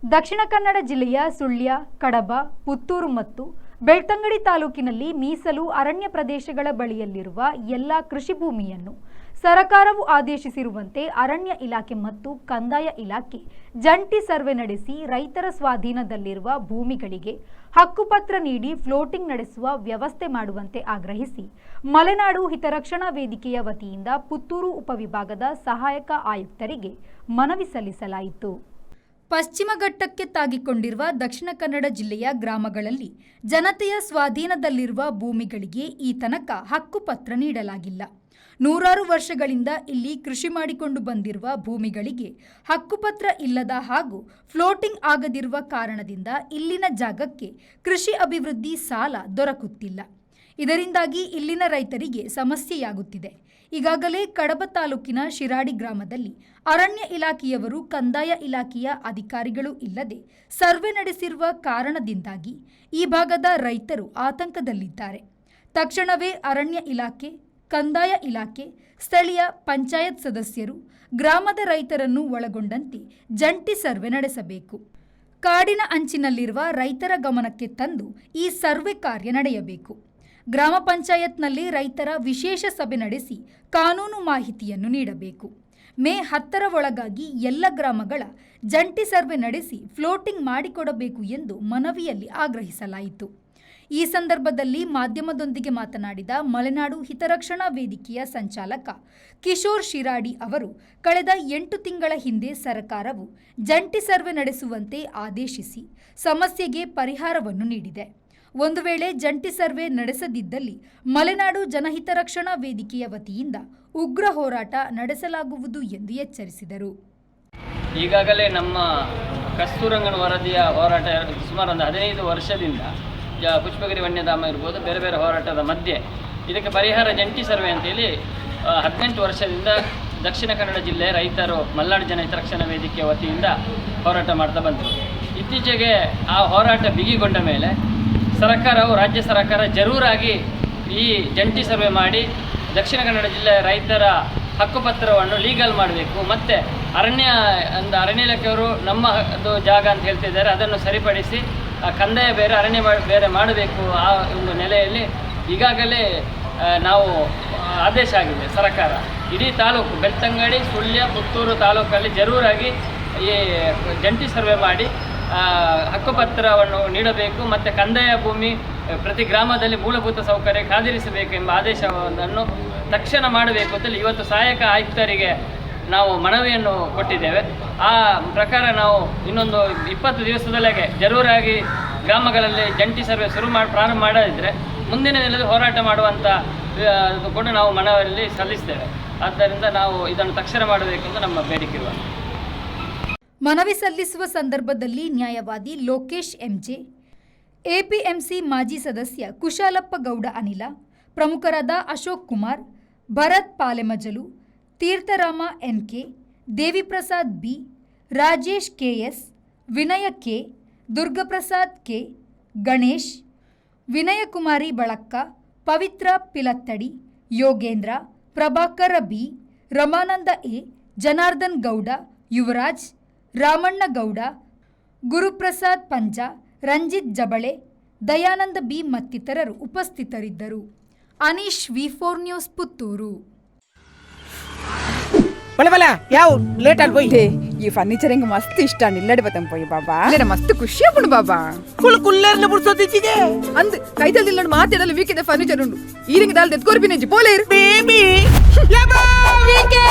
ದಕ್ಷಿಣ ಕನ್ನಡ ಜಿಲ್ಲೆಯ ಸುಳ್ಯ, ಕಡಬ, ಪುತ್ತೂರು ಮತ್ತು ಬೆಳ್ತಂಗಡಿ ತಾಲೂಕಿನಲ್ಲಿ ಮೀಸಲು ಅರಣ್ಯ ಪ್ರದೇಶಗಳ ಬಳಿಯಲ್ಲಿರುವ ಎಲ್ಲ ಕೃಷಿ ಭೂಮಿಯನ್ನು ಸರ್ಕಾರವು ಆದೇಶಿಸಿರುವಂತೆ ಅರಣ್ಯ ಇಲಾಖೆ ಮತ್ತು ಕಂದಾಯ ಇಲಾಖೆ ಜಂಟಿ ಸರ್ವೆ ನಡೆಸಿ ರೈತರ ಸ್ವಾಧೀನದಲ್ಲಿರುವ ಭೂಮಿಗಳಿಗೆ ಹಕ್ಕುಪತ್ರ ನೀಡಿ ಫ್ಲೋಟಿಂಗ್ ನಡೆಸುವ ವ್ಯವಸ್ಥೆ ಮಾಡುವಂತೆ ಆಗ್ರಹಿಸಿ ಮಲೆನಾಡು ಹಿತರಕ್ಷಣಾ ವೇದಿಕೆಯ ವತಿಯಿಂದ ಪುತ್ತೂರು ಉಪವಿಭಾಗದ ಸಹಾಯಕ ಆಯುಕ್ತರಿಗೆ ಮನವಿ ಸಲ್ಲಿಸಲಾಯಿತು. ಪಶ್ಚಿಮ ಘಟ್ಟಕ್ಕೆ ತಾಗಿಕೊಂಡಿರುವ ದಕ್ಷಿಣ ಕನ್ನಡ ಜಿಲ್ಲೆಯ ಗ್ರಾಮಗಳಲ್ಲಿ ಜನತೆಯ ಸ್ವಾಧೀನದಲ್ಲಿರುವ ಭೂಮಿಗಳಿಗೆ ಈ ತನಕ ಹಕ್ಕುಪತ್ರ ನೀಡಲಾಗಿಲ್ಲ. ನೂರಾರು ವರ್ಷಗಳಿಂದ ಇಲ್ಲಿ ಕೃಷಿ ಮಾಡಿಕೊಂಡು ಬಂದಿರುವ ಭೂಮಿಗಳಿಗೆ ಹಕ್ಕುಪತ್ರ ಇಲ್ಲದ ಹಾಗೂ ಫ್ಲೋಟಿಂಗ್ ಆಗದಿರುವ ಕಾರಣದಿಂದ ಇಲ್ಲಿನ ಜಾಗಕ್ಕೆ ಕೃಷಿ ಅಭಿವೃದ್ಧಿ ಸಾಲ ದೊರಕುತ್ತಿಲ್ಲ. ಇದರಿಂದಾಗಿ ಇಲ್ಲಿನ ರೈತರಿಗೆ ಸಮಸ್ಯೆಯಾಗುತ್ತಿದೆ. ಈಗಾಗಲೇ ಕಡಬ ತಾಲೂಕಿನ ಶಿರಾಡಿ ಗ್ರಾಮದಲ್ಲಿ ಅರಣ್ಯ ಇಲಾಖೆಯವರು ಕಂದಾಯ ಇಲಾಖೆಯ ಅಧಿಕಾರಿಗಳು ಇಲ್ಲದೆ ಸರ್ವೆ ನಡೆಸಿರುವ ಕಾರಣದಿಂದಾಗಿ ಈ ಭಾಗದ ರೈತರು ಆತಂಕದಲ್ಲಿದ್ದಾರೆ. ತಕ್ಷಣವೇ ಅರಣ್ಯ ಇಲಾಖೆ, ಕಂದಾಯ ಇಲಾಖೆ, ಸ್ಥಳೀಯ ಪಂಚಾಯತ್ ಸದಸ್ಯರು ಗ್ರಾಮದ ರೈತರನ್ನು ಒಳಗೊಂಡಂತೆ ಜಂಟಿ ಸರ್ವೆ ನಡೆಸಬೇಕು. ಕಾಡಿನ ಅಂಚಿನಲ್ಲಿರುವ ರೈತರ ಗಮನಕ್ಕೆ ತಂದು ಈ ಸರ್ವೆ ಕಾರ್ಯ ನಡೆಯಬೇಕು. ಗ್ರಾಮ ಪಂಚಾಯತ್ನಲ್ಲಿ ರೈತರ ವಿಶೇಷ ಸಭೆ ನಡೆಸಿ ಕಾನೂನು ಮಾಹಿತಿಯನ್ನು ನೀಡಬೇಕು. ಮೇ 10ರ ಒಳಗಾಗಿ ಎಲ್ಲ ಗ್ರಾಮಗಳ ಜಂಟಿ ಸರ್ವೆ ನಡೆಸಿ ಫ್ಲೋಟಿಂಗ್ ಮಾಡಿಕೊಡಬೇಕು ಎಂದು ಮನವಿಯಲ್ಲಿ ಆಗ್ರಹಿಸಲಾಯಿತು. ಈ ಸಂದರ್ಭದಲ್ಲಿ ಮಾಧ್ಯಮದೊಂದಿಗೆ ಮಾತನಾಡಿದ ಮಲೆನಾಡು ಹಿತರಕ್ಷಣಾ ವೇದಿಕೆಯ ಸಂಚಾಲಕ ಕಿಶೋರ್ ಶಿರಾಡಿ ಅವರು, ಕಳೆದ 8 ತಿಂಗಳ ಹಿಂದೆ ಸರ್ಕಾರವು ಜಂಟಿ ಸರ್ವೆ ನಡೆಸುವಂತೆ ಆದೇಶಿಸಿ ಸಮಸ್ಯೆಗೆ ಪರಿಹಾರವನ್ನು ನೀಡಿದೆ. ಒಂದು ವೇಳೆ ಜಂಟಿ ಸರ್ವೆ ನಡೆಸದಿದ್ದಲ್ಲಿ ಮಲೆನಾಡು ಜನಹಿತರಕ್ಷಣಾ ವೇದಿಕೆಯ ವತಿಯಿಂದ ಉಗ್ರ ಹೋರಾಟ ನಡೆಸಲಾಗುವುದು ಎಂದು ಎಚ್ಚರಿಸಿದರು. ಈಗಾಗಲೇ ನಮ್ಮ ಕಸ್ತೂರಂಗನ ವರದಿಯ ಹೋರಾಟ ಸುಮಾರು ಒಂದು 15 ವರ್ಷದಿಂದ ಪುಷ್ಪಗಿರಿ ವನ್ಯಧಾಮ ಇರ್ಬೋದು, ಬೇರೆ ಬೇರೆ ಹೋರಾಟದ ಮಧ್ಯೆ ಇದಕ್ಕೆ ಪರಿಹಾರ ಜಂಟಿ ಸರ್ವೆ ಅಂತೇಳಿ 18 ವರ್ಷದಿಂದ ದಕ್ಷಿಣ ಕನ್ನಡ ಜಿಲ್ಲೆ ರೈತರು ಮಲೆನಾಡು ಜನಹಿತರಕ್ಷಣಾ ವೇದಿಕೆಯ ವತಿಯಿಂದ ಹೋರಾಟ ಮಾಡ್ತಾ ಬಂದರು. ಇತ್ತೀಚೆಗೆ ಆ ಹೋರಾಟ ಬಿಗಿಗೊಂಡ ಮೇಲೆ ಸರ್ಕಾರವು, ರಾಜ್ಯ ಸರ್ಕಾರ ಜರೂರಾಗಿ ಈ ಜಂಟಿ ಸರ್ವೆ ಮಾಡಿ ದಕ್ಷಿಣ ಕನ್ನಡ ಜಿಲ್ಲೆಯ ರೈತರ ಹಕ್ಕುಪತ್ರವನ್ನು ಲೀಗಲ್ ಮಾಡಬೇಕು, ಮತ್ತು ಅರಣ್ಯ ಇಲಾಖೆಯವರು ನಮ್ಮ ಜಾಗ ಅಂತ ಹೇಳ್ತಿದ್ದಾರೆ, ಅದನ್ನು ಸರಿಪಡಿಸಿ ಕಂದಾಯ ಬೇರೆ ಅರಣ್ಯ ಬೇರೆ ಮಾಡಬೇಕು. ಆ ಒಂದು ನೆಲೆಯಲ್ಲಿ ಈಗಾಗಲೇ ನಾವು ಆದೇಶ ಆಗಿದೆ. ಸರ್ಕಾರ ಇಡೀ ತಾಲೂಕು ಬೆಳ್ತಂಗಡಿ, ಸುಳ್ಯ, ಪುತ್ತೂರು ತಾಲೂಕಲ್ಲಿ ಜರೂರಾಗಿ ಈ ಜಂಟಿ ಸರ್ವೆ ಮಾಡಿ ಹಕ್ಕುಪತ್ರವನ್ನು ನೀಡಬೇಕು ಮತ್ತು ಕಂದಾಯ ಭೂಮಿ ಪ್ರತಿ ಗ್ರಾಮದಲ್ಲಿ ಮೂಲಭೂತ ಸೌಕರ್ಯ ಖಾತರಿಸಬೇಕು ಎಂಬ ಆದೇಶವನ್ನು ತಕ್ಷಣ ಮಾಡಬೇಕು ಅಂತೇಳಿ ಇವತ್ತು ಸಹಾಯಕ ಆಯುಕ್ತರಿಗೆ ನಾವು ಮನವಿಯನ್ನು ಕೊಟ್ಟಿದ್ದೇವೆ. ಆ ಪ್ರಕಾರ ನಾವು ಇನ್ನೊಂದು 20 ದಿವಸದೊಳಗೆ ಜರೂರಾಗಿ ಗ್ರಾಮಗಳಲ್ಲಿ ಜಂಟಿ ಸರ್ವೆ ಪ್ರಾರಂಭ ಮಾಡದಿದ್ದರೆ ಮುಂದಿನ ದಿನದಲ್ಲಿ ಹೋರಾಟ ಮಾಡುವಂಥ ಕೂಡ ನಾವು ಮನವಿಯಲ್ಲಿ ಸಲ್ಲಿಸ್ತೇವೆ. ಆದ್ದರಿಂದ ನಾವು ಇದನ್ನು ತಕ್ಷಣ ಮಾಡಬೇಕೆಂದು ನಮ್ಮ ಬೇಡಿಕೆ ಇರುವ. ಮನವಿ ಸಲ್ಲಿಸುವ ಸಂದರ್ಭದಲ್ಲಿ ನ್ಯಾಯವಾದಿ ಲೋಕೇಶ್ ಎಂಜೆ, ಎಪಿಎಂಸಿ ಮಾಜಿ ಸದಸ್ಯ ಕುಶಾಲಪ್ಪ ಗೌಡ ಅನಿಲ, ಪ್ರಮುಖರಾದ Ashok Kumar, Bharat Palemajalu, Theertharama NK, Deviprasad B, Rajesh KS, Vinaya K, Durgaprasad K, Ganesh, Vinayakumari Balakka, Pavitra Pilathadi, Yogendra, Prabhakara B, Ramananda A, Janardhan Gowda, Yuvaraj, Ramanna Gowda, Guruprasad Panja, Ranjith Jabale, Dayananda B ಮತ್ತಿತರರು ಉಪಸ್ಥಿತರಿದ್ದರು. Aneesh, V4 news, Puttur. ಯಾವ ಲೇಟ್ ಆಗಿ పోయి ఈ ఫర్నిచర్ ఇంక మస్తు ఇష్టాన్ని ఇల్లడి పోయి బాబా లేదా మస్తు ಖುಷಿ ಆಪುಂಡು ಬಾಬಾ ಕುಲ್ಲರ್ನ ಬುಡ್ಸೋದಿಚ್ಚಿಗೆ ಅಂದ್ ಕೈತಲ್ ಇಲ್ಲಡ್ ಮಾತಾಡಲು ವೀಕೆದ ಫರ್ನಿಚರ್ ಉಂಡು ಈರಿಂಗ ದಾಲ್ ದೆತ್ಕೋರ್ಬಿನೆಜಿ ಪೋಲೇರ್ ಬೇಬಿ ಯಬಾ ವೀಕೆ